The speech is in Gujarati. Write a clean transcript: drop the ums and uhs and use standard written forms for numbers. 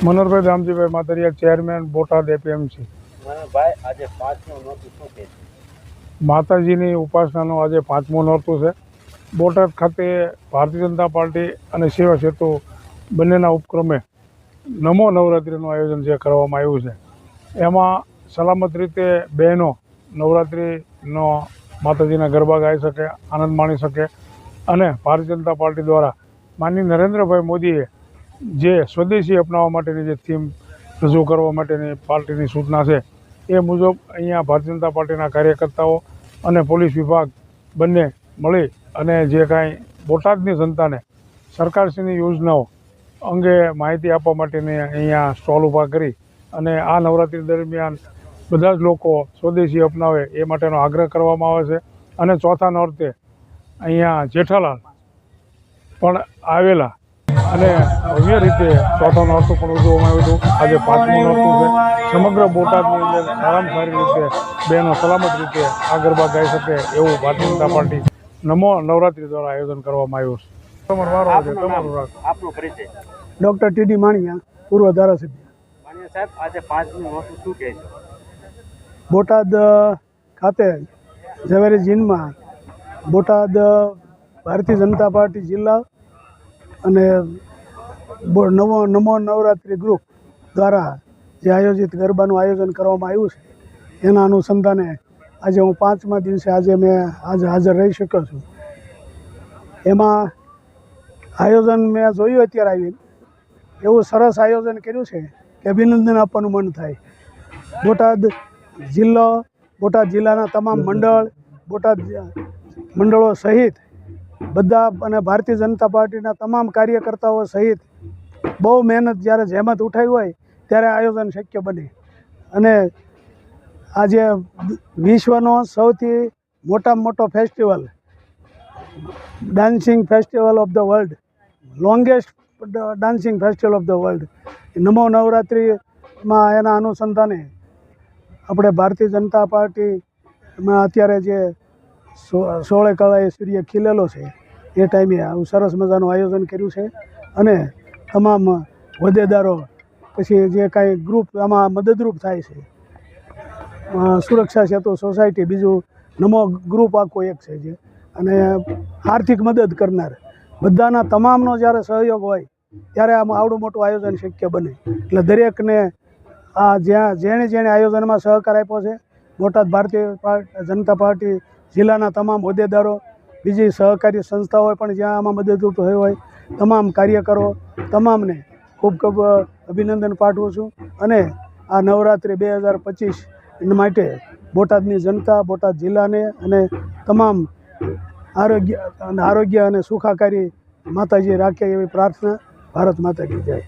Manoharbhai Damjibhai Matariya, chairman Botad APMC. ભાઈ આજે પાંચમું નોરતું શું કહે છે? માતાજીની ઉપાસનાનું આજે પાંચમું નોરતું છે। બોટાદ ખાતે ભારતીય જનતા પાર્ટી અને સેવા સેતુ બંનેના ઉપક્રમે નમો નવરાત્રિનું આયોજન જે કરવામાં આવ્યું છે, એમાં સલામત રીતે બહેનો નવરાત્રિનો માતાજીના ગરબા ગાઈ શકે, આનંદ માણી શકે અને ભારતીય જનતા પાર્ટી દ્વારા માનનીય નરેન્દ્રભાઈ મોદીએ જે સ્વદેશી અપનાવવા માટેની જે થીમ રજૂ કરવા માટેની પાર્ટીની સૂચના છે, એ મુજબ અહીંયા ભારતીય જનતા પાર્ટીના કાર્યકર્તાઓ અને પોલીસ વિભાગ બંને મળી અને જે કાંઈ બોટાદની જનતાને સરકારશ્રીની યોજનાઓ અંગે માહિતી આપવા માટેની અહીંયા સ્ટોલ ઊભા કરી અને આ નવરાત્રિ દરમિયાન બધા જ લોકો સ્વદેશી અપનાવે એ માટેનો આગ્રહ કરવામાં આવે છે। અને ચોથા નોરતે અહીંયા જેઠાલાલ પણ આવેલા અને ભવ્ય રીતે ચોથા નોરતું પણ ઉજવવામાં આવ્યું હતું। આજે પાંચમું નોરતું છે। સમગ્ર બોટાદની અંદર સારામાં સારી રીતે બહેનો સલામત રીતે આ ગરબા ગાઈ શકે એવું ભારતીય જનતા પાર્ટી નમો નવરાત્રિ દ્વારા આયોજન કરવામાં આવ્યું છે। આપનો પરિચય? ડૉક્ટર ટી.ડી. માણિયા, પૂર્વ ધારાસભ્ય। માણિયા સાહેબ, આજે પાંચમું નોરતું શું કહે છે? બોટાદ ખાતે ઝવેરી જીનમાં બોટાદ ભારતીય જનતા પાર્ટી જિલ્લા અને નમો નવરાત્રિ ગ્રુપ દ્વારા જે આયોજિત ગરબાનું આયોજન કરવામાં આવ્યું છે, એના અનુસંધાને આજે હું 5મા દિવસે મેં હાજર રહી શક્યો છું। એમાં આયોજન મેં જોયું અત્યારે આવીને, એવું સરસ આયોજન કર્યું છે કે અભિનંદન આપવાનું મન થાય। બોટાદ જિલ્લો, બોટાદ જિલ્લાના તમામ બોટાદ મંડળો સહિત બધા અને ભારતીય જનતા પાર્ટીના તમામ કાર્યકર્તાઓ સહિત બહુ મહેનત, જ્યારે જહેમત ઉઠાવી હોય ત્યારે આયોજન શક્ય બને। અને આજે વિશ્વનો સૌથી મોટામાં મોટો festival, dancing festival of the world, longest dancing festival of the world, Namo નવરાત્રિમાં એના અનુસંધાને આપણે ભારતીય જનતા પાર્ટીમાં અત્યારે જે 16 કળાએ સૂર્ય ખીલેલો છે, એ ટાઈમે આવું સરસ મજાનું આયોજન કર્યું છે। અને તમામ હોદ્દેદારો, પછી જે કાંઈ ગ્રુપ આમાં મદદરૂપ થાય છે, સુરક્ષા સેતુ સોસાયટી, બીજું નમો ગ્રુપ આખો એક છે જે, અને આર્થિક મદદ કરનાર બધાના તમામનો જ્યારે સહયોગ હોય ત્યારે આમાં આવડું મોટું આયોજન શક્ય બને। એટલે દરેકને આ જેણે આયોજનમાં સહકાર આપ્યો છે, બોટાદ ભારતીય જનતા પાર્ટી જિલ્લાના તમામ હોદ્દેદારો, બીજી સહકારી સંસ્થાઓ પણ જ્યાં આમાં મદદરૂપ થઈ હોય, તમામ કાર્યકરો, તમામને ખૂબ ખૂબ અભિનંદન પાઠવું છું। અને આ નવરાત્રિ 2025 માટે બોટાદની જનતા, બોટાદ જિલ્લાને અને તમામ આરોગ્ય અને સુખાકારી માતાજી રાખે એવી પ્રાર્થના। ભારત માતા કી જય।